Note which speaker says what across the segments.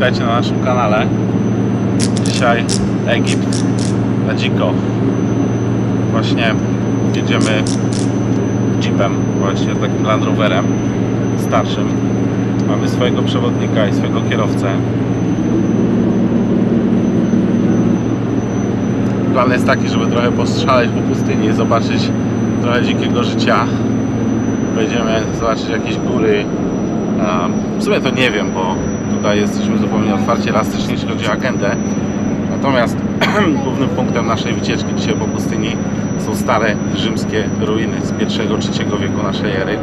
Speaker 1: Witajcie na naszym kanale. Dzisiaj Egipt na dziko. Właśnie jedziemy jeepem, właśnie takim Land Roverem starszym. Mamy swojego przewodnika i swojego kierowcę. Plan jest taki, żeby trochę postrzelać po pustyni i zobaczyć trochę dzikiego życia. Będziemy zobaczyć jakieś góry. W sumie to nie wiem, bo tutaj jesteśmy zupełnie otwarci, elastyczni, jeśli chodzi o agendę. Natomiast głównym punktem naszej wycieczki dzisiaj po pustyni są stare rzymskie ruiny z I-III wieku naszej ery.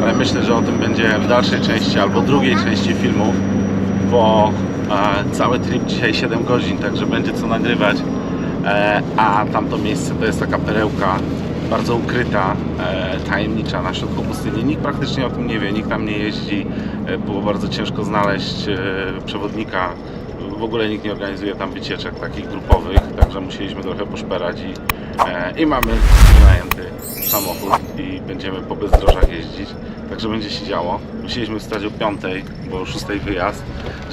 Speaker 1: Ale myślę, że o tym będzie w dalszej części albo drugiej części filmu, bo cały trip dzisiaj 7 godzin, także będzie co nagrywać. A tamto miejsce to jest taka perełka bardzo ukryta, tajemnicza na środku pustyni. Nikt praktycznie o tym nie wie, nikt tam nie jeździ. Było bardzo ciężko znaleźć przewodnika. W ogóle nikt nie organizuje tam wycieczek takich grupowych, także musieliśmy trochę poszperać i mamy wynajęty samochód i będziemy po bezdrożach jeździć, także będzie się działo. Musieliśmy wstać o 5, bo o 6 wyjazd,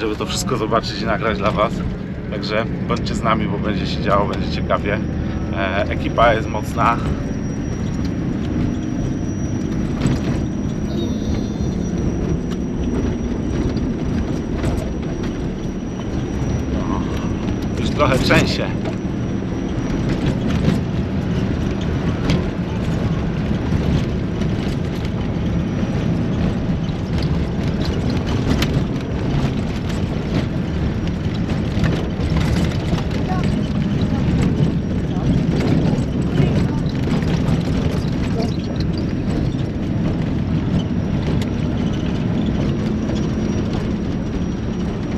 Speaker 1: żeby to wszystko zobaczyć i nagrać dla Was. Także bądźcie z nami, bo będzie się działo, będzie ciekawie. Ekipa jest mocna. Już trochę trzęsie.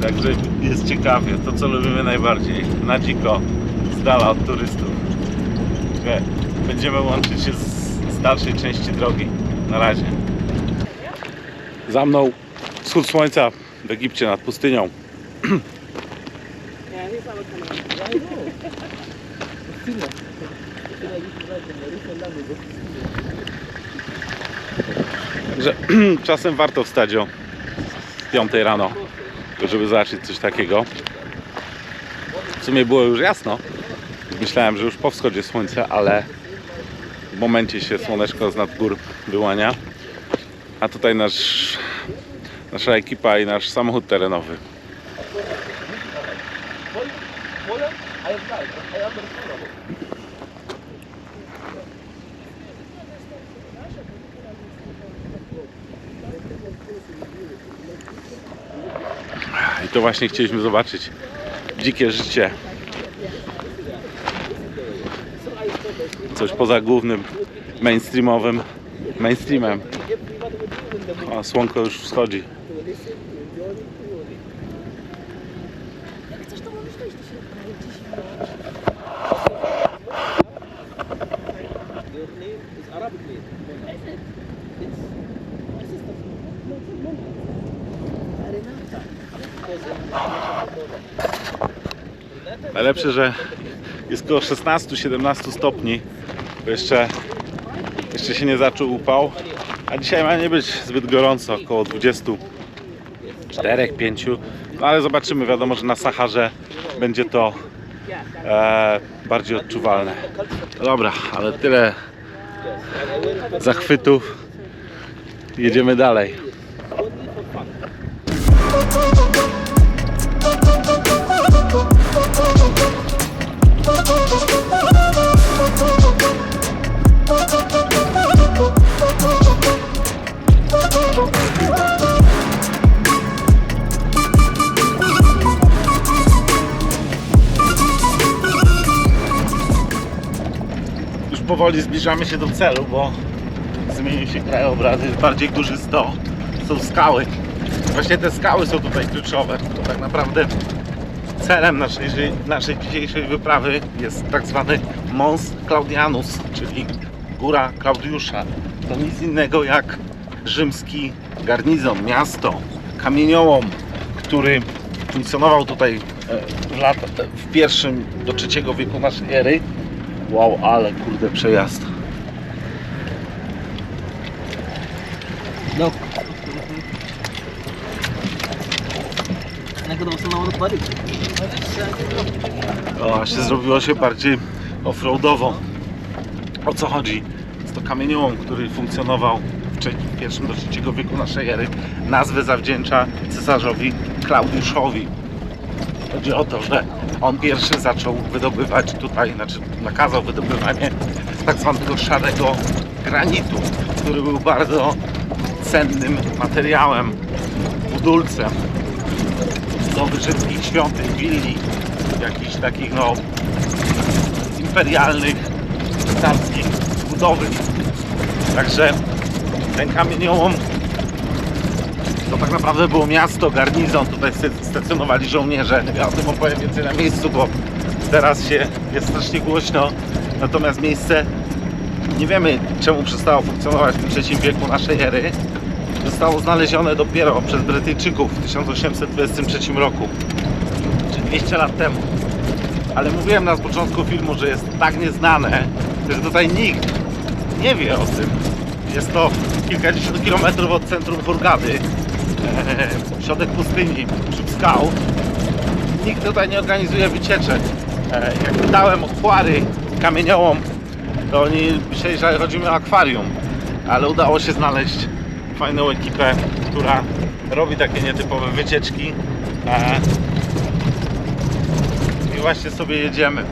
Speaker 1: Także jest ciekawie, to co lubimy najbardziej, na dziko, z dala od turystów. Będziemy łączyć się z dalszej części drogi. Na razie. Za mną wschód słońca w Egipcie nad pustynią. Także czasem warto wstać o 5 rano, żeby zobaczyć coś takiego. W sumie było już jasno. Myślałem, że już po wschodzie słońca, ale w momencie się słoneczko z nad gór wyłania. A tutaj nasza ekipa i nasz samochód terenowy. I to właśnie chcieliśmy zobaczyć. Dzikie życie. Coś poza głównym mainstreamem. A słonko już wschodzi. Najlepsze, że jest około 16-17 stopni, bo jeszcze się nie zaczął upał, a dzisiaj ma nie być zbyt gorąco, około 24-5, no ale zobaczymy, wiadomo, że na Saharze będzie to bardziej odczuwalne. Dobra, ale tyle zachwytów, jedziemy dalej. Już powoli zbliżamy się do celu, bo zmienił się krajobraz, jest bardziej górzysto, są skały. Właśnie te skały są tutaj kluczowe, bo tak naprawdę celem naszej dzisiejszej wyprawy jest tak zwany Mons Claudianus, czyli Góra Klaudiusza. To nic innego jak rzymski garnizon, miasto, kamieniołom, który funkcjonował tutaj w I do III wieku naszej ery. Wow, ale kurde przejazd. No. O, aż się zrobiło się bardziej offroadowo. O co chodzi? Jest to kamieniołom, który funkcjonował w pierwszym do III wieku naszej ery. Nazwę zawdzięcza cesarzowi Klaudiuszowi. Chodzi o to, że on pierwszy zaczął wydobywać tutaj, znaczy nakazał wydobywanie tak zwanego szarego granitu, który był bardzo cennym materiałem, budulcem do wszystkich świątyń, willi, jakichś takich imperialnych, carskich budowy. Także ten kamieniołom to tak naprawdę było miasto, garnizon, tutaj stacjonowali żołnierze. Ja o tym opowiem więcej na miejscu, bo teraz jest strasznie głośno. Natomiast miejsce, nie wiemy czemu przestało funkcjonować w III wieku naszej ery. Zostało znalezione dopiero przez Brytyjczyków w 1823 roku, czyli 200 lat temu. Ale mówiłem na początku filmu, że jest tak nieznane, że tutaj nikt nie wie o tym. Jest to kilkadziesiąt kilometrów od centrum Hurgady, środek pustyni, wśród skał. Nikt tutaj nie organizuje wycieczek. Jak dałem otwary kamieniołom, to oni myśleli, że chodzimy o akwarium, ale udało się znaleźć fajną ekipę, która robi takie nietypowe wycieczki i właśnie sobie jedziemy.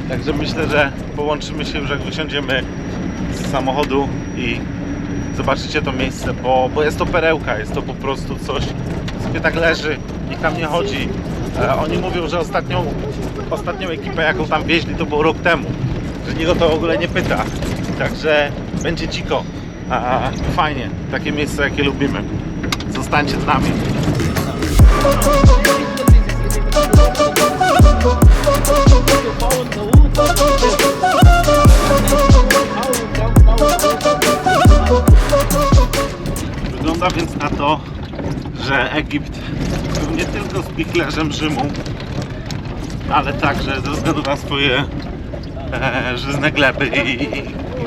Speaker 1: Także myślę, że połączymy się już jak wysiądziemy z samochodu i zobaczycie to miejsce, bo jest to perełka, jest to po prostu coś, co sobie tak leży, nikt tam nie chodzi. Oni mówią, że ostatnią ekipę jaką tam wieźli to było rok temu, że nikt o to w ogóle nie pyta, także będzie dziko. Fajnie, takie miejsce jakie lubimy. Zostańcie z nami. Wygląda więc na to, że Egipt był nie tylko spichlerzem Rzymu, ale także ze względu na swoje żyzne gleby i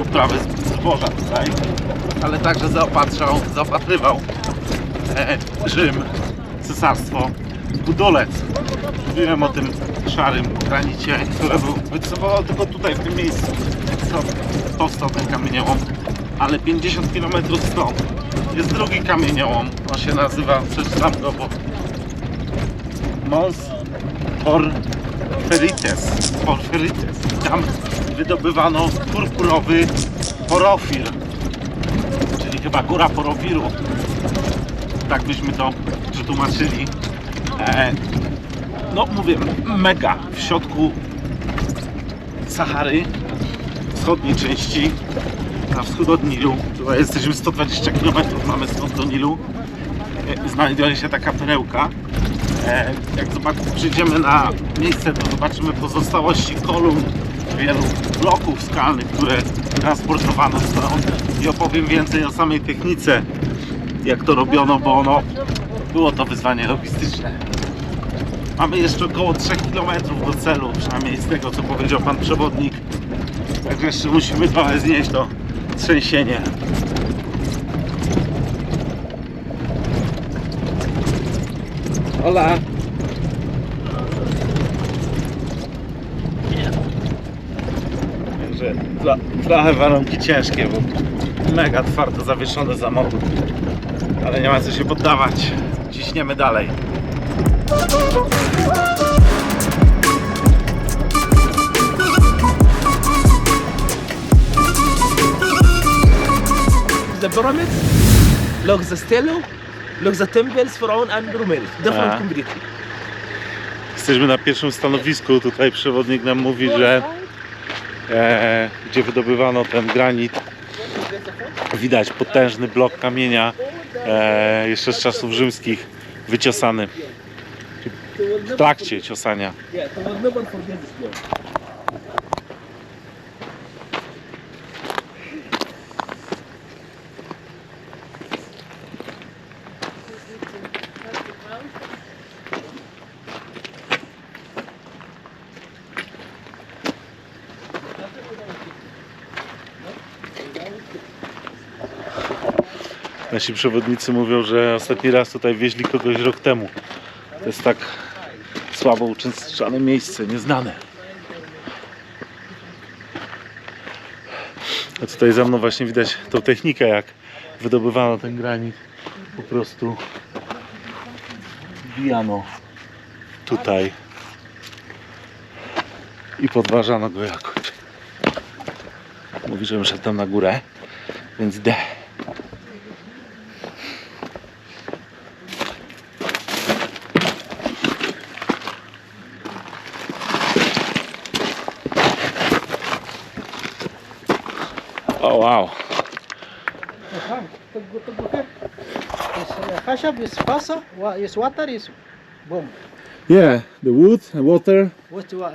Speaker 1: uprawy zboża tutaj, ale także zaopatrywał Rzym, cesarstwo, budolec. Mówiłem o tym szarym granicie, który występował tylko tutaj, w tym miejscu. Stąd powstał ten kamieniołom, ale 50 km stąd jest drugi kamieniołom. On się nazywa, przeczytam go, bo Mons Porphyrites. Tam wydobywano purpurowy porofir, czyli chyba góra porofiru. Tak byśmy to przetłumaczyli. No mówię, mega w środku Sahary, wschodniej części, na wschód od Nilu. Tutaj jesteśmy 120 km, mamy stąd do Nilu. Znajduje się taka perełka. Jak przyjdziemy na miejsce, to zobaczymy pozostałości kolumn, wielu bloków skalnych, które transportowano stąd, i opowiem więcej o samej technice, jak to robiono, bo było to wyzwanie logistyczne. Mamy jeszcze około 3 km do celu, przynajmniej z tego co powiedział pan przewodnik. Także jeszcze musimy trochę znieść to trzęsienie. Hola! Także trochę warunki ciężkie, bo mega twardo zawieszony samochód, ale nie ma co się poddawać. Ciśniemy dalej.
Speaker 2: The pyramids, look the stele, look the temples, Pharaoh and Rumelia. Different completely.
Speaker 1: Jesteśmy na pierwszym stanowisku. Tutaj przewodnik nam mówi, że gdzie wydobywano ten granit, widać potężny blok kamienia, jeszcze z czasów rzymskich, wyciosany. W trakcie ciosania.
Speaker 2: Yeah, they will never forget this block.
Speaker 1: Nasi przewodnicy mówią, że ostatni raz tutaj wieźli kogoś rok temu. To jest tak słabo uczęszczane miejsce, nieznane. A tutaj za mną właśnie widać tą technikę, jak wydobywano ten granit. Po prostu wbijano tutaj i podważano go jakoś. Mówi, że szedł tam na górę, więc D. O wow.
Speaker 3: خشب is fasa, is water is boom.
Speaker 1: Yeah, the wood, water,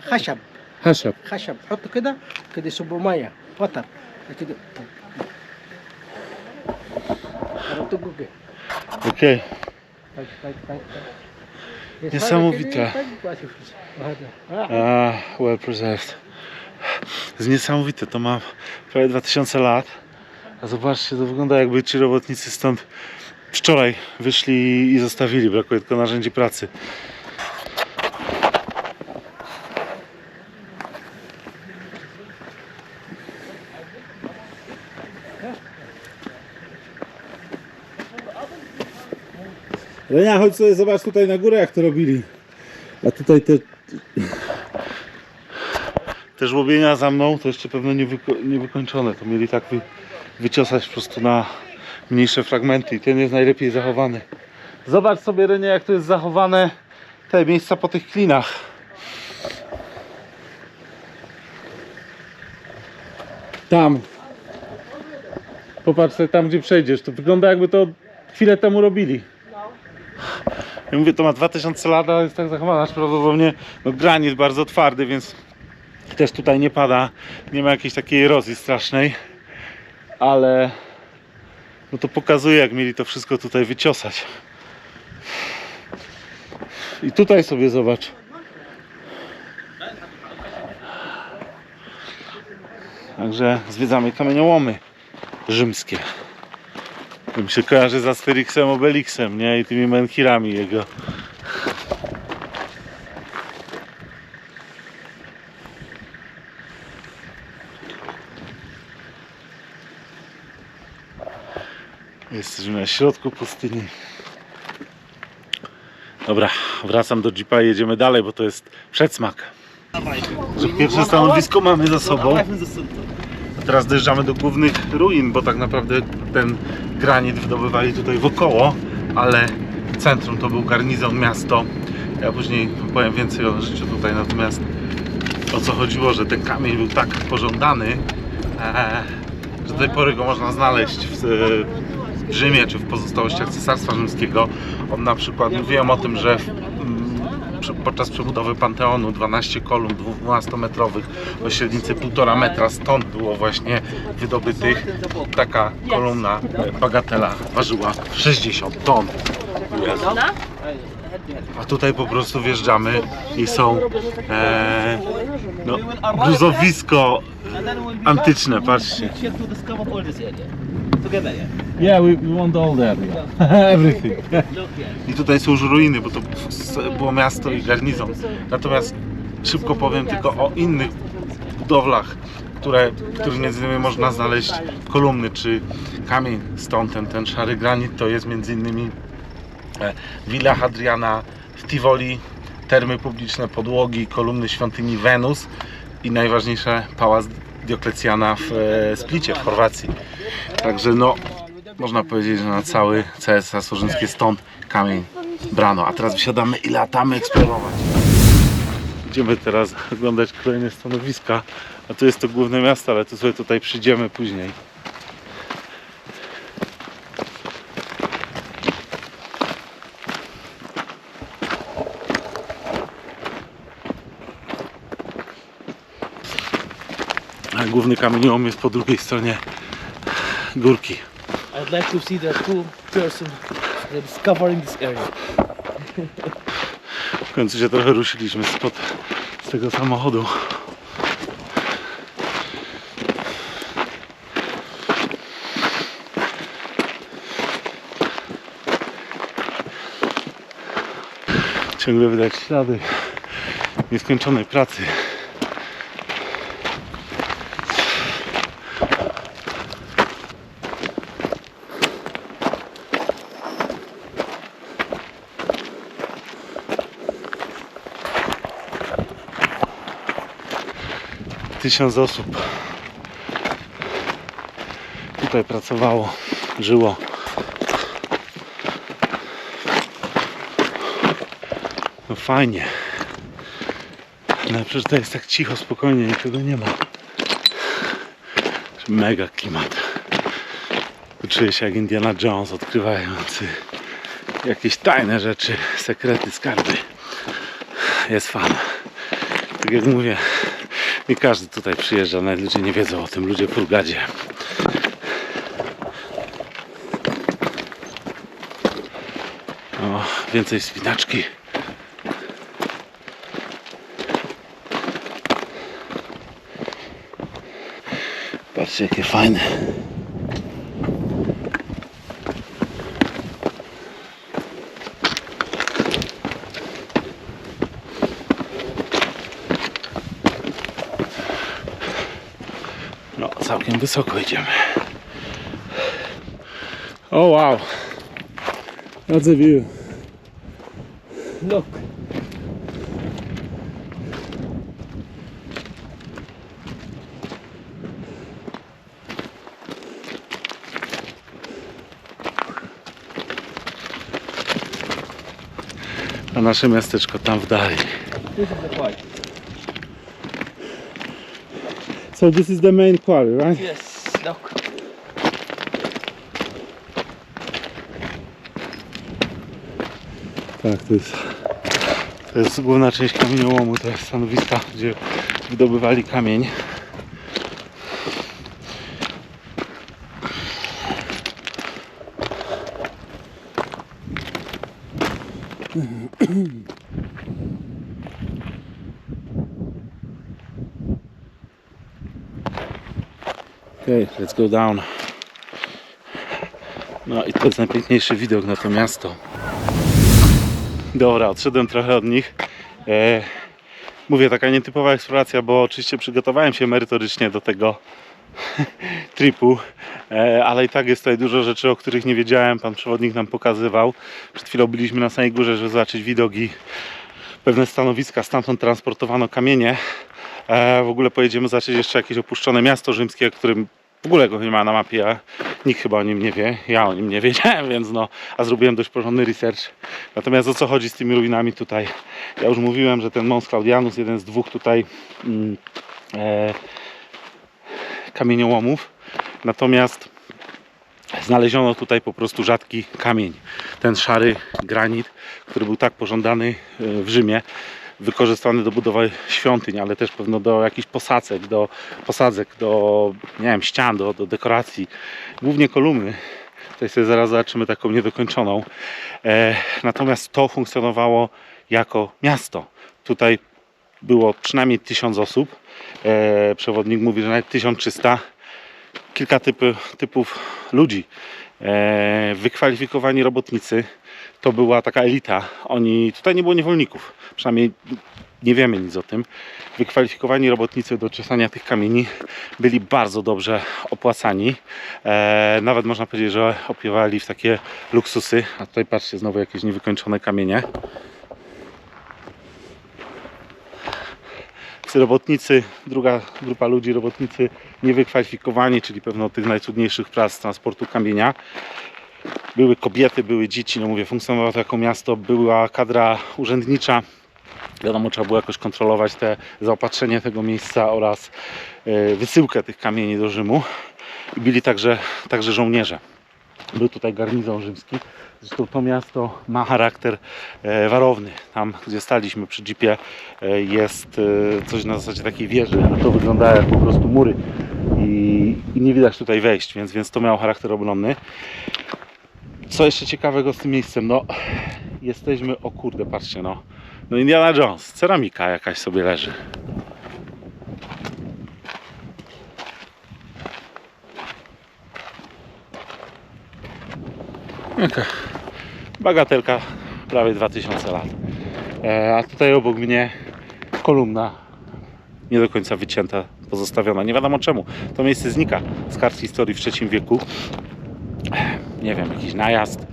Speaker 3: خشب
Speaker 1: hashab.
Speaker 3: خشب حطه كده كده يصبوا ميه وتر كده حطوا كده
Speaker 1: Okej.
Speaker 3: طيب طيب طيب
Speaker 1: Niesamowite. Well preserved. Jest niesamowite, to ma prawie 2000 lat. A zobaczcie, to wygląda, jakby ci robotnicy stąd wczoraj wyszli i zostawili. Brakuje tylko narzędzi pracy. Renia, chodź sobie zobacz tutaj na górę, jak to robili. A tutaj te żłobienia za mną to jeszcze pewno niewykończone. To mieli tak wyciosać po prostu na mniejsze fragmenty i ten jest najlepiej zachowany. Zobacz sobie, Renia, jak to jest zachowane, te miejsca po tych klinach. Tam. Popatrz sobie tam, gdzie przejdziesz. To wygląda, jakby to chwilę temu robili. Ja mówię, to ma 2000 lat, ale jest tak zachowana, aż prawdopodobnie no, granit bardzo twardy, więc też tutaj nie pada, nie ma jakiejś takiej erozji strasznej, ale no to pokazuje, jak mieli to wszystko tutaj wyciosać. I tutaj sobie zobacz. Także zwiedzamy kamieniołomy rzymskie. To mi się kojarzy z Asterixem, Obelixem, nie? I tymi menhirami jego. Jesteśmy na środku pustyni. Dobra, wracam do jeepa i jedziemy dalej, bo to jest przedsmak. Że pierwsze stanowisko mamy za sobą. A teraz dojeżdżamy do głównych ruin, bo tak naprawdę ten granit wydobywali tutaj wokoło, ale centrum to był garnizon, miasto. Ja później powiem więcej o życiu tutaj, natomiast o co chodziło, że ten kamień był tak pożądany, że do tej pory go można znaleźć w Rzymie czy w pozostałościach Cesarstwa Rzymskiego. On na przykład, mówiłem o tym, że podczas przebudowy Panteonu 12 kolumn 12-metrowych o średnicy 1,5 metra, stąd było właśnie wydobytych. Taka kolumna bagatela ważyła 60 ton. A tutaj po prostu wjeżdżamy i są no, gruzowisko antyczne, patrzcie. Yeah, we want all that. Everything. I tutaj są już ruiny, bo to było miasto i garnizon. Natomiast szybko powiem tylko o innych budowlach, których między innymi można znaleźć kolumny czy kamień. Stąd ten szary granit to jest między innymi Villa Hadriana w Tivoli, termy publiczne, podłogi, kolumny świątyni Wenus i najważniejsze pałac Dioklecjana w Splicie, w Chorwacji. Także no, można powiedzieć, że na całe Cesarstwo Rzymskie stąd kamień brano. A teraz wysiadamy i latamy eksplorować. Idziemy teraz oglądać kolejne stanowiska, a tu jest to główne miasto, ale tu sobie tutaj przyjdziemy później. A główny kamieniołom jest po drugiej stronie górki.
Speaker 2: I'd like to see the two person discovering this area.
Speaker 1: W końcu się trochę ruszyliśmy z tego samochodu. Ciągle widać ślady nieskończonej pracy. Tysiąc osób tutaj pracowało, żyło. No fajnie. No przecież to jest tak cicho, spokojnie, nikogo nie ma. Mega klimat. Czuję się jak Indiana Jones, odkrywający jakieś tajne rzeczy, sekrety, skarby. Jest fan. Tak jak mówię, nie każdy tutaj przyjeżdża, nawet ludzie nie wiedzą o tym, ludzie w Hurgadzie. O, więcej spinaczki. Patrzcie, jakie fajne. No, całkiem wysoko idziemy. O wow. That's a view.
Speaker 3: Look.
Speaker 1: A nasze miasteczko tam w dali.
Speaker 3: This is the point.
Speaker 1: So this is the main quarry, right?
Speaker 3: Yes, look.
Speaker 1: Tak, to jest główna część kamieniołomu, to jest stanowiska, gdzie wydobywali kamień. Okay, let's go down. No i to jest najpiękniejszy widok na to miasto. Dobra, odszedłem trochę od nich. Mówię, taka nietypowa eksploracja, bo oczywiście przygotowałem się merytorycznie do tego tripu, ale i tak jest tutaj dużo rzeczy, o których nie wiedziałem. Pan przewodnik nam pokazywał. Przed chwilą byliśmy na samej górze, żeby zobaczyć widoki, pewne stanowiska, stamtąd transportowano kamienie. W ogóle pojedziemy zobaczyć jeszcze jakieś opuszczone miasto rzymskie, o którym w ogóle go nie ma na mapie, a nikt chyba o nim nie wie. Ja o nim nie wiedziałem, więc no, a zrobiłem dość porządny research. Natomiast o co chodzi z tymi ruinami tutaj? Ja już mówiłem, że ten Mons Claudianus, jeden z dwóch tutaj kamieniołomów. Natomiast znaleziono tutaj po prostu rzadki kamień. Ten szary granit, który był tak pożądany w Rzymie, wykorzystany do budowy świątyń, ale też pewno do jakichś posadzek, do nie wiem, ścian, do dekoracji. Głównie kolumny. Tutaj sobie zaraz zobaczymy taką niedokończoną. Natomiast to funkcjonowało jako miasto. Tutaj było przynajmniej 1000 osób. Przewodnik mówi, że nawet 1300. Kilka typów ludzi. Wykwalifikowani robotnicy. To była taka elita. Tutaj nie było niewolników. Przynajmniej nie wiemy nic o tym. Wykwalifikowani robotnicy do czesania tych kamieni byli bardzo dobrze opłacani. Nawet można powiedzieć, że opiewali w takie luksusy. A tutaj patrzcie, znowu jakieś niewykończone kamienie. Robotnicy, druga grupa ludzi, robotnicy niewykwalifikowani, czyli pewno tych najtrudniejszych prac transportu kamienia. Były kobiety, były dzieci, no mówię, funkcjonowało to jako miasto, była kadra urzędnicza. Wiadomo, trzeba było jakoś kontrolować zaopatrzenie tego miejsca oraz wysyłkę tych kamieni do Rzymu. I byli także żołnierze. Był tutaj garnizon rzymski. Zresztą to miasto ma charakter warowny. Tam, gdzie staliśmy przy jeepie, jest coś na zasadzie takiej wieży, a to wygląda jak po prostu mury i nie widać tutaj wejść, więc to miało charakter obronny. Co jeszcze ciekawego z tym miejscem? No, jesteśmy, o kurde, patrzcie, no Indiana Jones, ceramika jakaś sobie leży. Jaka bagatelka, prawie 2000 lat. A tutaj obok mnie kolumna nie do końca wycięta, pozostawiona. Nie wiadomo czemu. To miejsce znika z kart historii w III wieku. Nie wiem, jakiś najazd,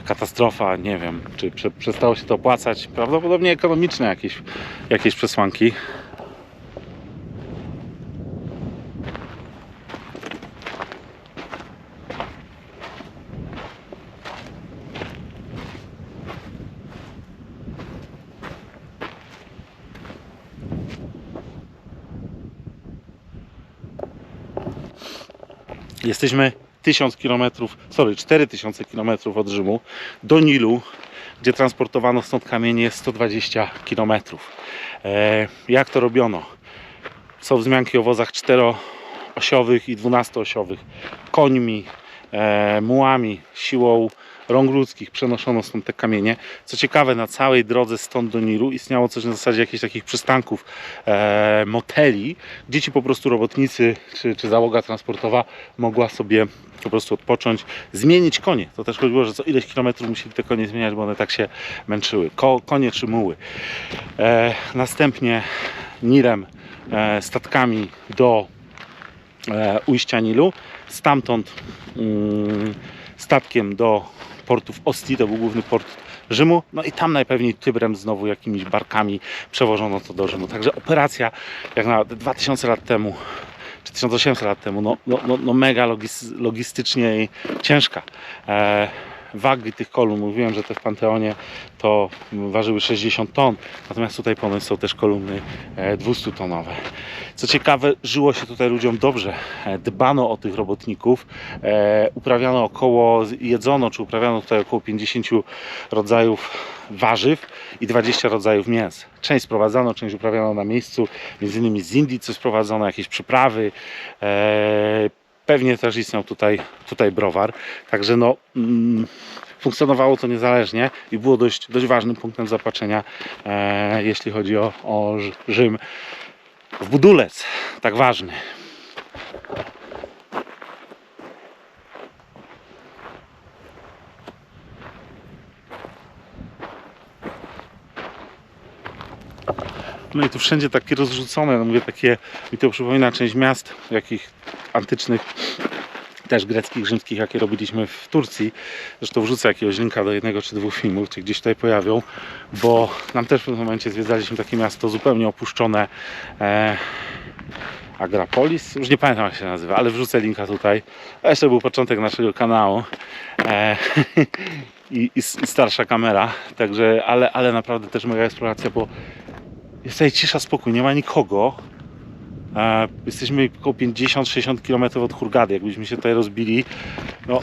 Speaker 1: katastrofa, nie wiem, czy przestało się to opłacać. Prawdopodobnie ekonomiczne jakieś przesłanki. Jesteśmy 4000 km od Rzymu do Nilu, gdzie transportowano stąd kamienie 120 km. Jak to robiono? Są wzmianki o wozach 4-osiowych i 12-osiowych, końmi, mułami, siłą rąk ludzkich przenoszono stąd te kamienie. Co ciekawe, na całej drodze stąd do Nilu istniało coś na zasadzie jakichś takich przystanków, moteli, gdzie ci po prostu robotnicy czy załoga transportowa mogła sobie po prostu odpocząć, zmienić konie. To też chodziło, że co ileś kilometrów musieli te konie zmieniać, bo one tak się męczyły. Konie czy muły. Następnie Nilem, statkami do ujścia Nilu, stamtąd statkiem do portu w Ostii, to był główny port Rzymu, no i tam najpewniej Tybrem znowu jakimiś barkami przewożono to do Rzymu. Także operacja jak na 2000 lat temu, czy 1800 lat temu, no mega logistycznie ciężka. Wagi tych kolumn, mówiłem, że te w Panteonie to ważyły 60 ton, natomiast tutaj ponoć są też kolumny 200-tonowe. Co ciekawe, żyło się tutaj ludziom dobrze, dbano o tych robotników, jedzono czy uprawiano tutaj około 50 rodzajów warzyw i 20 rodzajów mięs. Część sprowadzano, część uprawiano na miejscu, między innymi z Indii coś sprowadzono, jakieś przyprawy. Pewnie też istniał tutaj browar, także no, funkcjonowało to niezależnie i było dość ważnym punktem zapatrzenia, jeśli chodzi o Rzym. W budulec, tak ważny. No i tu wszędzie takie rozrzucone, no mówię, takie, mi to przypomina część miast, jakich antycznych, też greckich, rzymskich, jakie robiliśmy w Turcji. Zresztą wrzucę jakiegoś linka do 1 czy 2 filmów, czy gdzieś tutaj pojawią, bo nam też w pewnym momencie zwiedzaliśmy takie miasto zupełnie opuszczone, Agrapolis, już nie pamiętam jak się nazywa, ale wrzucę linka tutaj. A jeszcze był początek naszego kanału i starsza kamera, także, ale naprawdę też mega eksploracja, bo jest tutaj cisza, spokój, nie ma nikogo. Jesteśmy około 50-60 km od Hurgady. Jakbyśmy się tutaj rozbili, no,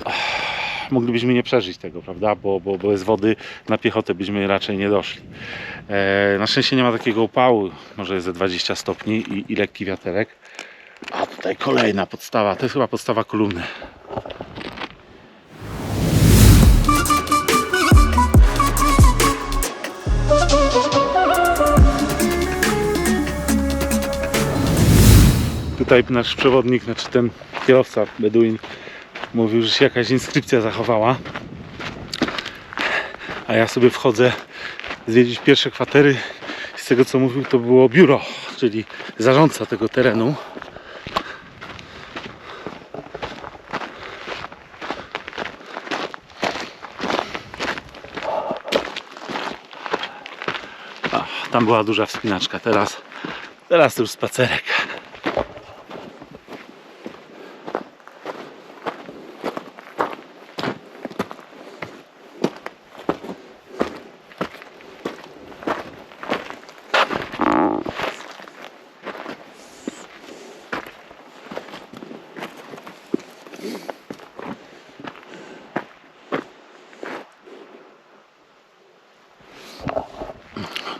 Speaker 1: moglibyśmy nie przeżyć tego, prawda? Bo bez wody na piechotę byśmy raczej nie doszli. Na szczęście nie ma takiego upału, może jest ze 20 stopni i lekki wiaterek. A tutaj kolejna podstawa, to jest chyba podstawa kolumny. Tutaj nasz przewodnik, znaczy ten kierowca Beduin, mówił, że się jakaś inskrypcja zachowała. A ja sobie wchodzę zwiedzić pierwsze kwatery. Z tego co mówił, to było biuro, czyli zarządca tego terenu. Tam była duża wspinaczka, teraz to już spacerek.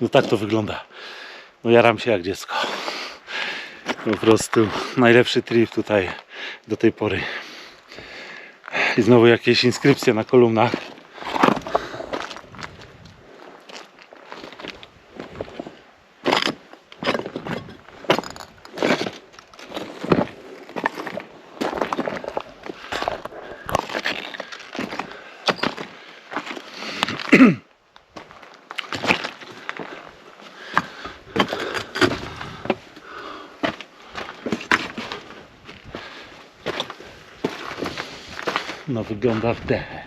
Speaker 1: No tak to wygląda. No jaram się jak dziecko. Po prostu najlepszy trip tutaj do tej pory. I znowu jakieś inskrypcje na kolumnach. No wygląda w dechę.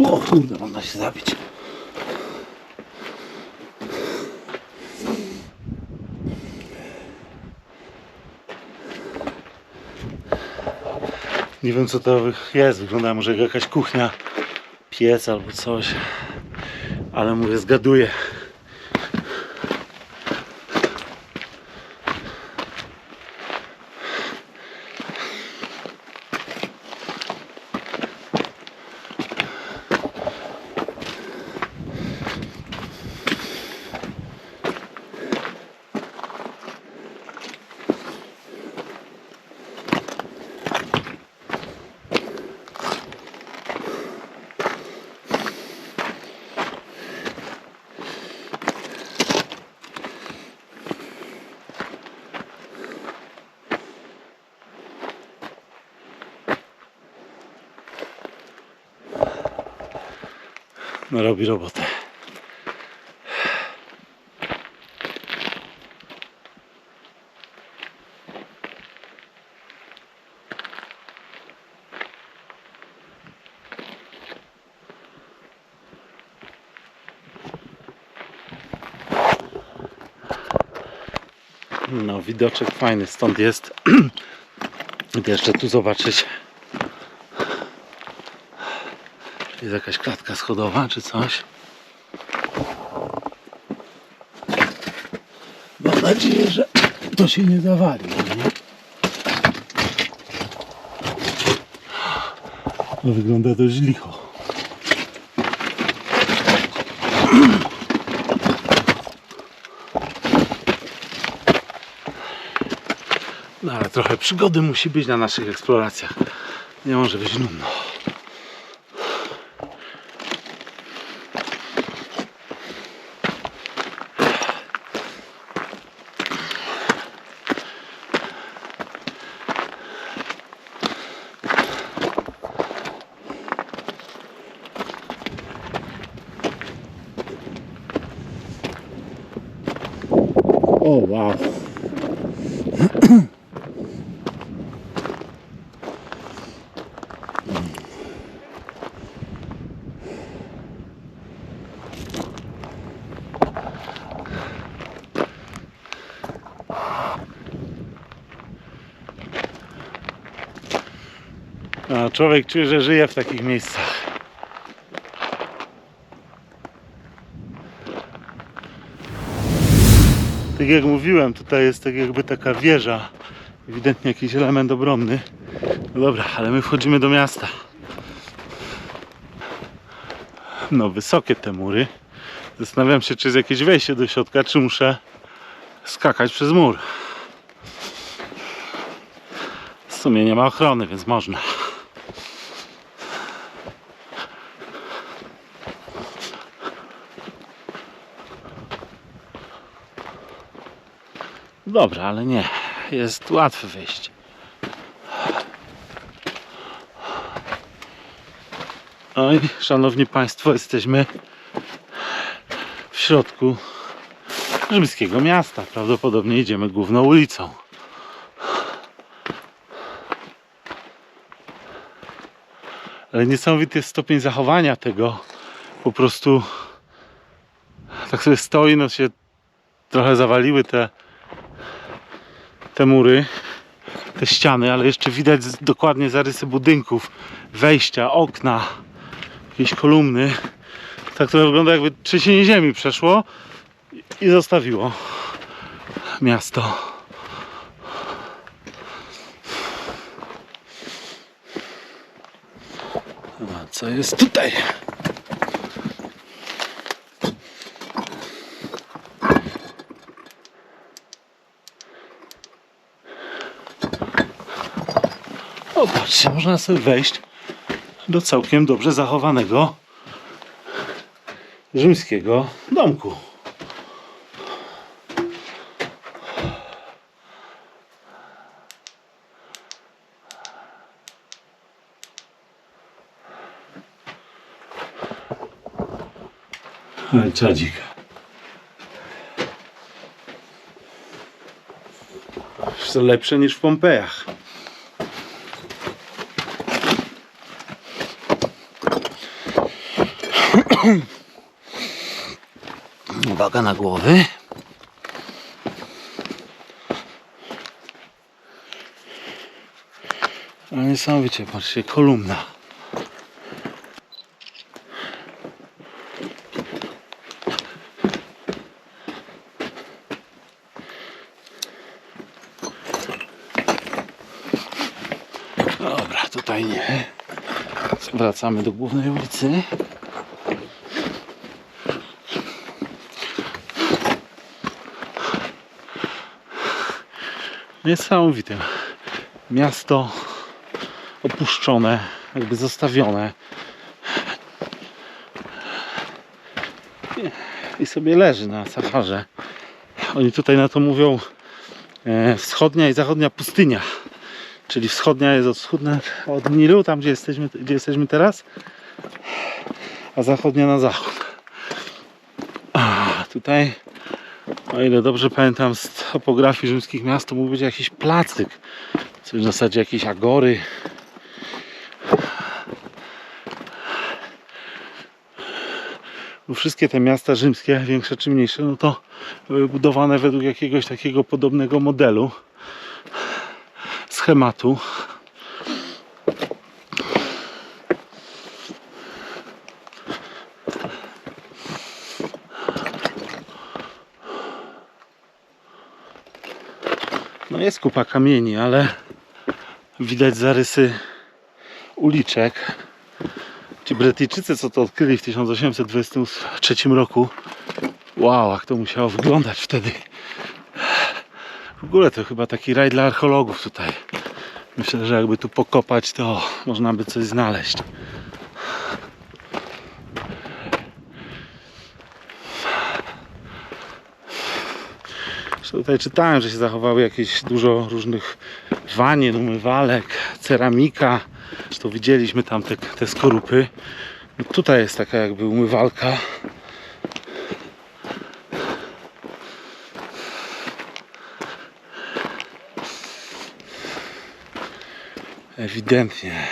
Speaker 1: O kurde, można się zabić. Nie wiem co to jest, wygląda może jak jakaś kuchnia, piec albo coś, ale mówię, zgaduję. No robi robotę. No widoczek fajny stąd jest. Idę jeszcze tu zobaczyć. Jest jakaś klatka schodowa czy coś. Mam nadzieję, że to się nie zawali. Nie? No wygląda dość licho. No ale trochę przygody musi być na naszych eksploracjach. Nie może być nudno. O wow. A człowiek czuje, że żyje w takich miejscach. Tak jak mówiłem, tutaj jest tak jakby taka wieża. Ewidentnie jakiś element obronny. No dobra, ale my wchodzimy do miasta. No wysokie te mury. Zastanawiam się, czy jest jakieś wejście do środka, czy muszę skakać przez mur. W sumie nie ma ochrony, więc można. Dobra, ale nie. Jest łatwe wyjście. Oj, szanowni państwo, jesteśmy w środku rzymskiego miasta. Prawdopodobnie idziemy główną ulicą. Ale niesamowity jest stopień zachowania tego. Po prostu tak sobie stoi, no się trochę zawaliły te mury, te ściany, ale jeszcze widać dokładnie zarysy budynków, wejścia, okna, jakieś kolumny. Tak to wygląda, jakby trzęsienie ziemi przeszło i zostawiło miasto. A co jest tutaj? O, patrzcie, można sobie wejść do całkiem dobrze zachowanego rzymskiego domku. Ale czadzik. To lepsze niż w Pompejach. Uwaga na głowy. No niesamowicie, patrzcie, kolumna. Dobra, tutaj nie. Wracamy do głównej ulicy. Niesamowite. Miasto opuszczone, jakby zostawione. I sobie leży na Saharze. Oni tutaj na to mówią wschodnia i zachodnia pustynia. Czyli wschodnia jest od Nilu, tam gdzie jesteśmy teraz, a zachodnia na zachód. A tutaj, o ile dobrze pamiętam z topografii rzymskich miast, to mógł być jakiś placyk, coś w zasadzie jakieś agory. Bo wszystkie te miasta rzymskie, większe czy mniejsze, no to były budowane według jakiegoś takiego podobnego modelu, schematu. No jest kupa kamieni, ale widać zarysy uliczek. Ci Brytyjczycy, co to odkryli w 1823 roku, wow, jak to musiało wyglądać wtedy. W ogóle to chyba taki raj dla archeologów tutaj. Myślę, że jakby tu pokopać, to można by coś znaleźć. Tutaj czytałem, że się zachowały jakieś dużo różnych wanien, umywalek, ceramika. Zresztą widzieliśmy tam te skorupy. No tutaj jest taka jakby umywalka. Ewidentnie.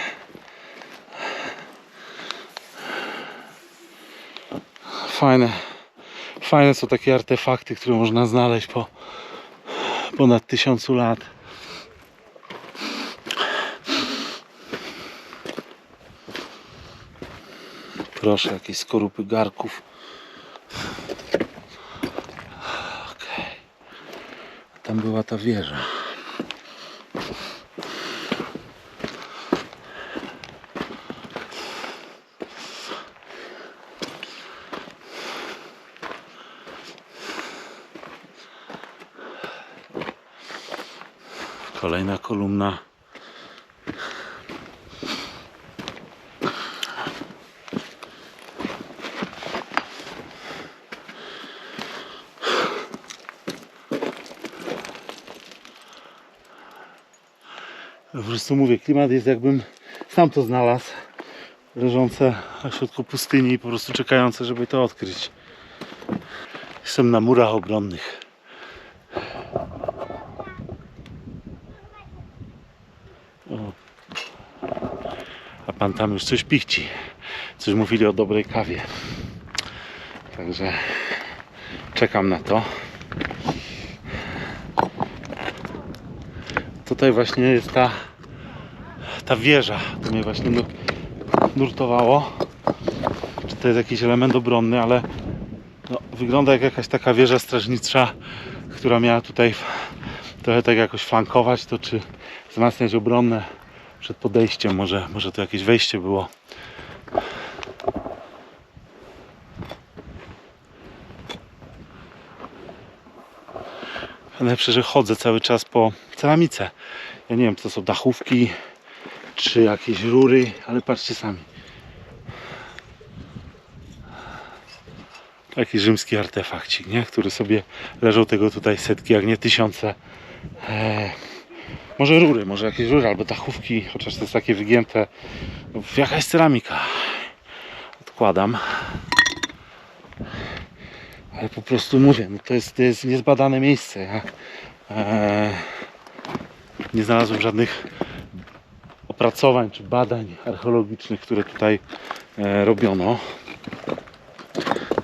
Speaker 1: Fajne są takie artefakty, które można znaleźć po ponad 1000 lat. Proszę, jakieś skorupy garków. Okay. Tam była ta wieża. Kolejna kolumna. Po prostu mówię, klimat jest jakbym sam to znalazł. Leżące na środku pustyni i po prostu czekające, żeby to odkryć. Jestem na murach obronnych. O. A pan tam już coś pichci. Coś mówili o dobrej kawie. Także czekam na to. Tutaj właśnie jest ta wieża. To mnie właśnie nurtowało. Czy to jest jakiś element obronny, ale no, wygląda jak jakaś taka wieża strażnicza, która miała tutaj trochę tak jakoś flankować to, czy wzmacniać obronę przed podejściem. Może to jakieś wejście było. Najlepsze, że chodzę cały czas po ceramice. Ja nie wiem, czy to są dachówki, czy jakieś rury, ale patrzcie sami. Taki rzymski artefakcik, nie? Który sobie leżą tego tutaj setki, jak nie tysiące. Może rury, może jakieś rury albo dachówki, chociaż to jest takie wygięte. Jakaś ceramika. Odkładam. Ale po prostu mówię, no to jest niezbadane miejsce. Ja, nie znalazłem żadnych opracowań czy badań archeologicznych, które tutaj robiono.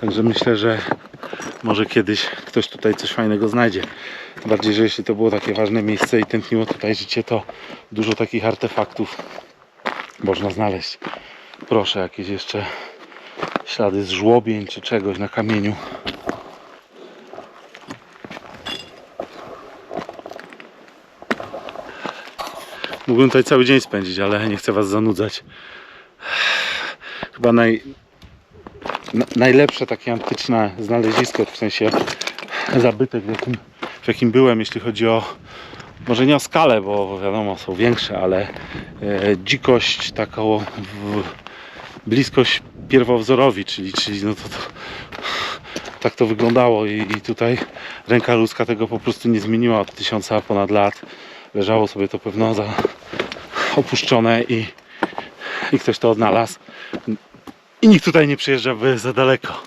Speaker 1: Także myślę, że może kiedyś ktoś tutaj coś fajnego znajdzie. Bardziej, że jeśli to było takie ważne miejsce i tętniło tutaj życie, to dużo takich artefaktów można znaleźć. Proszę, jakieś jeszcze ślady z żłobień czy czegoś na kamieniu. Mógłbym tutaj cały dzień spędzić, ale nie chcę was zanudzać. Chyba najlepsze takie antyczne znalezisko, w sensie zabytek, w jakim byłem, jeśli chodzi o, może nie o skalę, bo wiadomo, są większe, ale dzikość, taką bliskość pierwowzorowi, czyli no to tak to wyglądało i tutaj ręka ludzka tego po prostu nie zmieniła od 1000 ponad lat. Leżało sobie to pewno opuszczone i ktoś to odnalazł. I nikt tutaj nie przyjeżdża, by za daleko.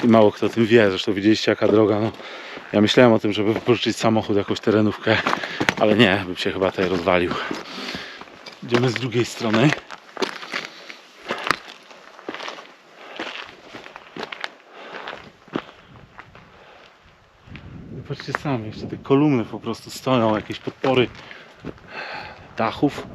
Speaker 1: I mało kto o tym wie. Zresztą widzieliście, jaka droga. No, ja myślałem o tym, żeby wypożyczyć samochód, jakąś terenówkę, ale nie, bym się chyba tutaj rozwalił. Idziemy z drugiej strony. I patrzcie sami, jeszcze te kolumny po prostu stoją, jakieś podpory dachów.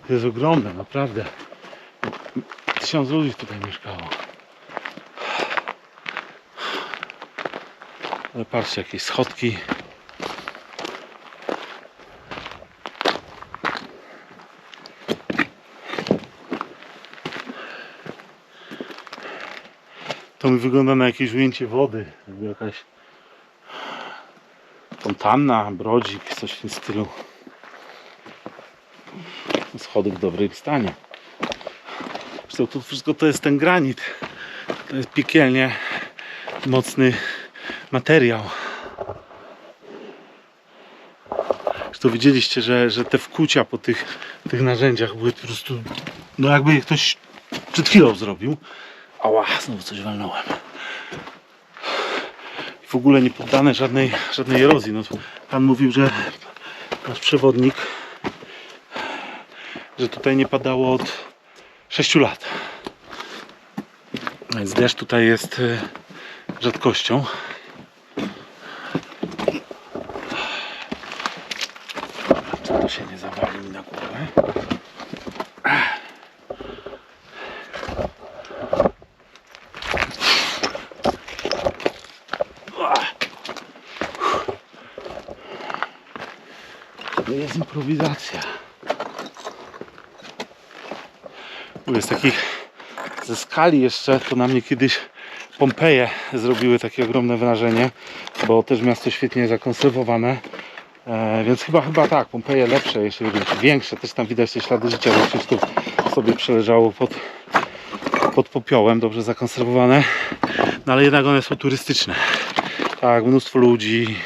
Speaker 1: To jest ogromne, naprawdę. 1000 ludzi tutaj mieszkało. Ale patrzcie, jakieś schodki. To mi wygląda na jakieś ujęcie wody. Jakby jakaś fontanna, brodzik, coś w tym stylu. Schody w dobrym stanie. Zresztą tu wszystko to jest ten granit. To jest piekielnie mocny materiał. Zresztą widzieliście, że te wkłucia po tych narzędziach były po prostu, no jakby je ktoś przed chwilą zrobił. Ała, znowu coś walnąłem. I w ogóle nie poddane żadnej erozji. No, pan mówił, że nasz przewodnik, że tutaj nie padało od 6 lat. Więc deszcz tutaj jest rzadkością. Czy to się nie zawali mi na głowę? To jest improwizacja. Z takich ze skali jeszcze to na mnie kiedyś Pompeje zrobiły takie ogromne wrażenie, bo też miasto świetnie zakonserwowane, więc chyba tak, Pompeje lepsze, jeśli chodzi, większe, też tam widać te ślady życia, bo wszystko sobie przeleżało pod popiołem, dobrze zakonserwowane, no ale jednak one są turystyczne, tak, mnóstwo ludzi,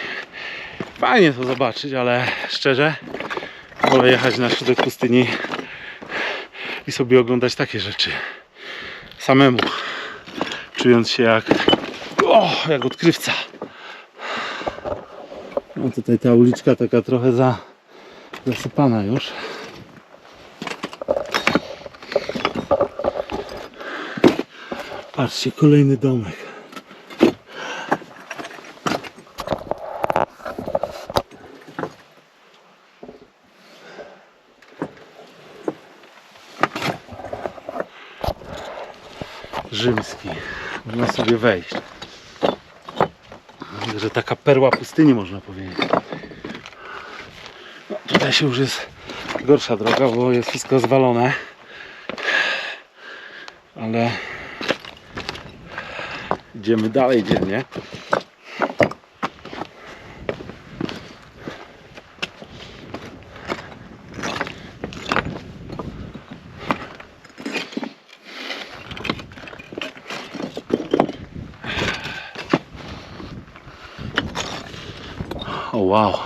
Speaker 1: fajnie to zobaczyć, ale szczerze wolę jechać na środek pustyni i sobie oglądać takie rzeczy samemu, czując się jak odkrywca. No tutaj ta uliczka taka trochę zasypana już. Patrzcie, kolejny domek. Rzymski. Można sobie wejść. Że taka perła pustyni, można powiedzieć. No, tutaj się już jest gorsza droga, bo jest wszystko zwalone. Ale idziemy dalej dziennie. O wow.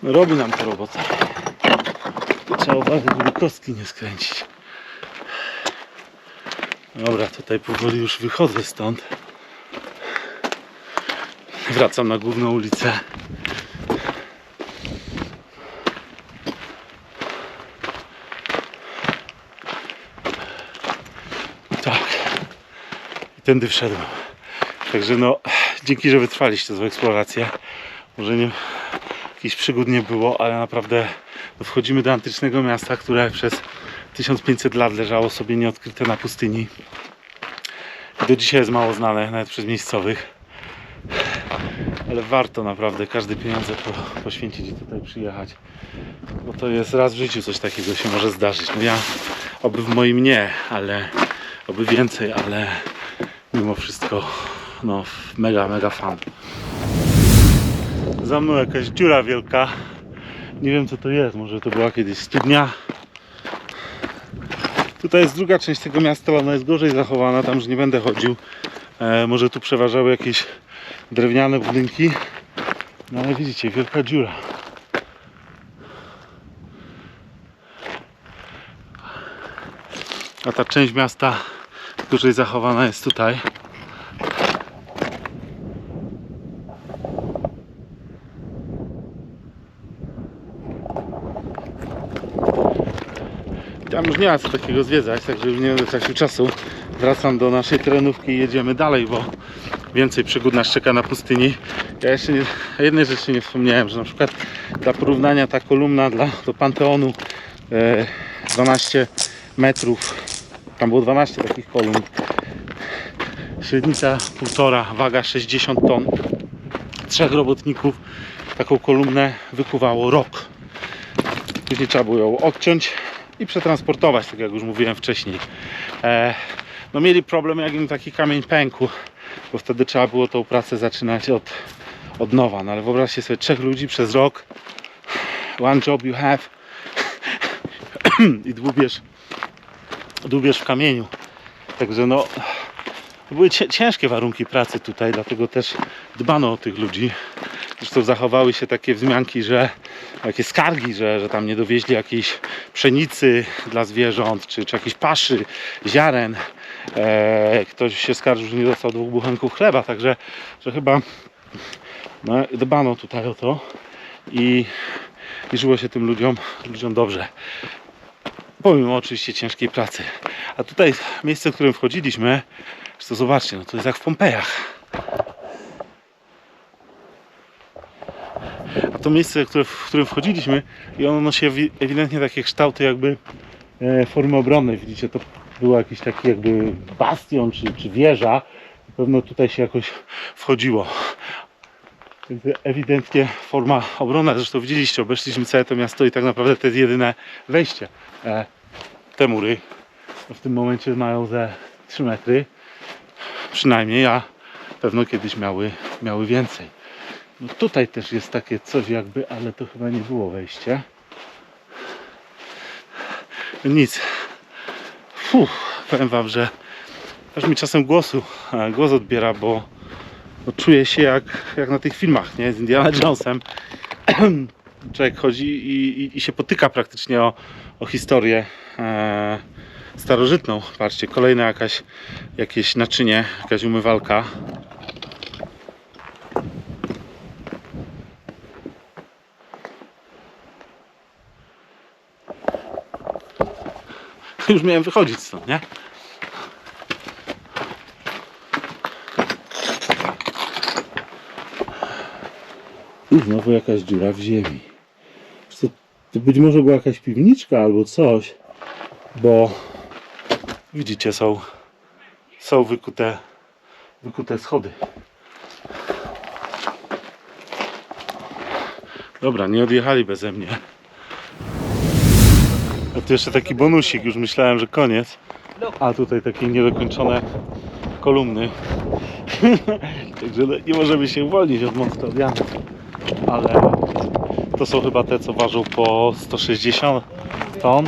Speaker 1: Robi nam to robota. Trzeba uważać, żeby kostki nie skręcić. Dobra, tutaj powoli już wychodzę stąd. Wracam na główną ulicę. Tak. I tędy wszedłem. Także no, dzięki, że wytrwaliście tą eksplorację. Może nie... Jakichś przygód nie było, ale naprawdę wchodzimy do antycznego miasta, które przez 1500 lat leżało sobie nieodkryte na pustyni. I do dzisiaj jest mało znane, nawet przez miejscowych. Ale warto naprawdę każde pieniądze poświęcić i tutaj przyjechać. Bo to jest raz w życiu coś takiego się może zdarzyć. No ja, oby w moim nie, ale oby więcej, ale mimo wszystko no mega fan. Za mną jakaś dziura wielka. Nie wiem co to jest, może to była kiedyś studnia. Tutaj jest druga część tego miasta, ona jest gorzej zachowana, tam już nie będę chodził. Może tu przeważały jakieś drewniane budynki. No ale widzicie, wielka dziura. A ta część miasta gorzej zachowana jest tutaj. Tam już nie ma co takiego zwiedzać, także już nie będę tracił czasu. Wracam do naszej terenówki i jedziemy dalej, bo więcej przygód nas czeka na pustyni. Ja jeszcze jednej rzeczy nie wspomniałem, że na przykład dla porównania ta kolumna do Panteonu 12 metrów, tam było 12 takich kolumn, średnica 1,5, waga 60 ton, 3 robotników taką kolumnę wykuwało rok. Później trzeba było ją odciąć i przetransportować, tak jak już mówiłem wcześniej. No mieli problem, jak im taki kamień pękł, bo wtedy trzeba było tą pracę zaczynać od nowa. No ale wyobraźcie sobie 3 ludzi przez rok, one job you have i dłubiesz w kamieniu. Także no były ciężkie warunki pracy tutaj, dlatego też dbano o tych ludzi. Zresztą zachowały się takie wzmianki, że takie skargi, że tam nie dowieźli jakiejś pszenicy dla zwierząt, czy jakiejś paszy, ziaren. Ktoś się skarżył, że nie dostał 2 buchenków chleba, także że chyba no, dbano tutaj o to i żyło się tym ludziom dobrze. Pomimo oczywiście ciężkiej pracy. A tutaj miejsce, w którym wchodziliśmy, to zobaczcie, no to jest jak w Pompejach. A to miejsce, w którym wchodziliśmy, i ono nosi ewidentnie takie kształty jakby formy obronnej. Widzicie, to był jakiś taki jakby bastion czy wieża. Pewno tutaj się jakoś wchodziło. Więc ewidentnie forma obronna. Zresztą widzieliście, obeszliśmy całe to miasto i tak naprawdę to jest jedyne wejście. Te mury w tym momencie mają ze 3 metry. Przynajmniej, a pewno kiedyś miały więcej. No tutaj też jest takie coś jakby, ale to chyba nie było wejście. Nic. Powiem wam, że aż mi czasem głos odbiera, bo czuję się jak na tych filmach, nie? Z Indiana Jonesem. Człowiek chodzi i się potyka praktycznie o historię starożytną. Patrzcie, kolejna jakieś naczynie, jakaś umywalka. Już miałem wychodzić stąd, nie? I znowu jakaś dziura w ziemi. To być może była jakaś piwniczka albo coś, bo widzicie, są wykute schody. Dobra, nie odjechali beze mnie. A tu jeszcze taki bonusik, już myślałem, że koniec, A tutaj takie niedokończone kolumny. Także no, nie możemy się uwolnić od Mont Claudianus. Ale to są chyba te, co ważą po 160 ton.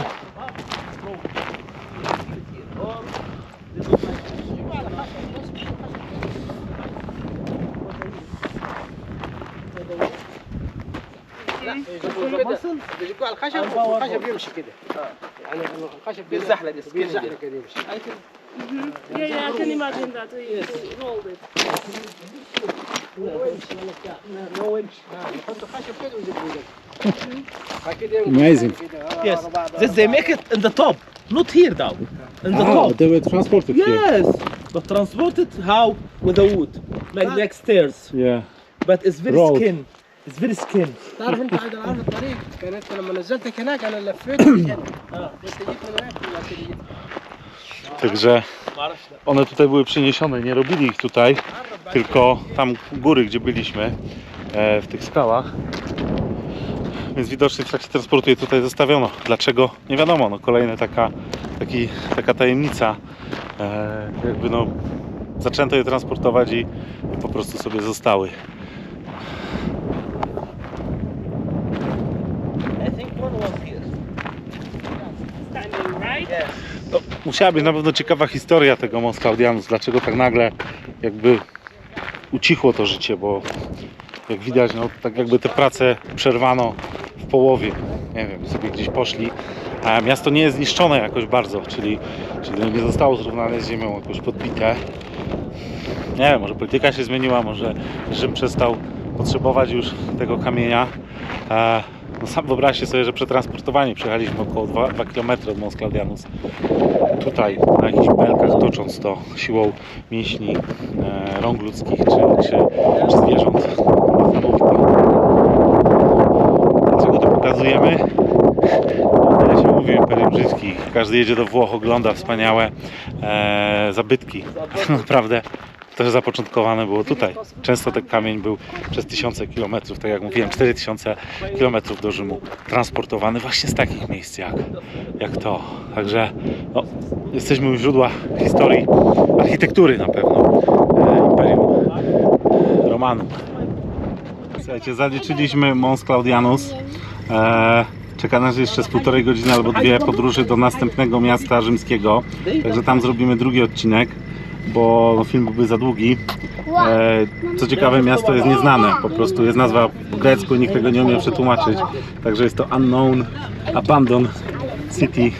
Speaker 3: بيجيبوا على الخشب والخشب يمشي كده يعني الخشب
Speaker 2: بيزحلق
Speaker 3: بيزحلق كده يمشي
Speaker 4: Yeah, I can imagine that. We rolled it.
Speaker 3: لو يمشي يحطوا خشب كده ويجيبوا كده
Speaker 5: Amazing.
Speaker 2: Yes. This they make it in the top, not here now. In the top.
Speaker 5: They were transported here.
Speaker 2: Yes. But transported how? With the wood. Like stairs.
Speaker 5: Yeah.
Speaker 2: But it's very
Speaker 5: Rolled.
Speaker 2: skin. It's very skin.
Speaker 3: تعرف انت عند العرض الطريق كانت لما نزلتك هناك انا لفيت من هنا انت جيت من هناك ولا كده جيت
Speaker 1: Także one tutaj były przeniesione, nie robili ich tutaj, tylko tam u góry, gdzie byliśmy, w tych skałach. Więc widocznie w trakcie transportu je tutaj zostawiono. Dlaczego? Nie wiadomo. No, kolejna taka tajemnica. Jakby no, zaczęto je transportować i po prostu sobie zostały.
Speaker 2: I think one was here.
Speaker 4: Standing, right?
Speaker 2: Yes.
Speaker 1: No, musiała być na pewno ciekawa historia tego Mont Claudianus. Dlaczego tak nagle jakby ucichło to życie, bo jak widać, no tak jakby te prace przerwano w połowie. Nie wiem, sobie gdzieś poszli. A miasto nie jest zniszczone jakoś bardzo, czyli nie zostało zrównane z ziemią, jakoś podbite. Nie wiem, może polityka się zmieniła, może Rzym przestał potrzebować już tego kamienia. No sam wyobraźcie sobie, że przetransportowani przejechaliśmy około 2 km od Mont Claudianus. Tutaj na jakichś belkach, tocząc to siłą mięśni, rąk ludzkich czy zwierząt. Niesamowite. Dlaczego to pokazujemy? Tak jak się mówi, Imperium Rzymskie. Każdy jedzie do Włoch, ogląda wspaniałe zabytki. Naprawdę też zapoczątkowane było tutaj. Często ten kamień był przez tysiące kilometrów, tak jak mówiłem, 4000 kilometrów do Rzymu transportowany właśnie z takich miejsc jak to. Także no, jesteśmy u źródła historii architektury na pewno Imperium Romanum. Słuchajcie, zaliczyliśmy Mont Claudianus. Czeka nas jeszcze z 1,5 godziny albo 2 podróży do następnego miasta rzymskiego. Także tam zrobimy drugi odcinek, bo film byłby za długi. Co ciekawe, miasto jest nieznane, po prostu jest nazwa po grecku, nikt tego nie umie przetłumaczyć. Także jest to Unknown Abandoned City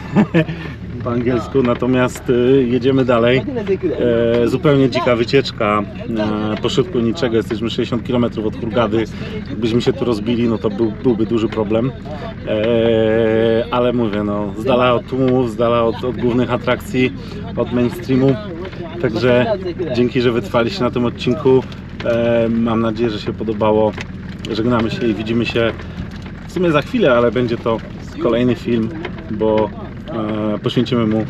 Speaker 1: po angielsku, natomiast jedziemy dalej. Zupełnie dzika wycieczka pośrodku niczego, jesteśmy 60 km od Hurgady. Jakbyśmy się tu rozbili, no to byłby duży problem. Ale mówię, no, z dala od tłumów, z dala od głównych atrakcji, od mainstreamu. Także dzięki, że wytrwaliście na tym odcinku. Mam nadzieję, że się podobało. Żegnamy się i widzimy się w sumie za chwilę, ale będzie to kolejny film, bo poświęcimy mu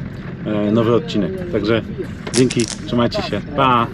Speaker 1: nowy odcinek. Także dzięki, trzymajcie się. Pa!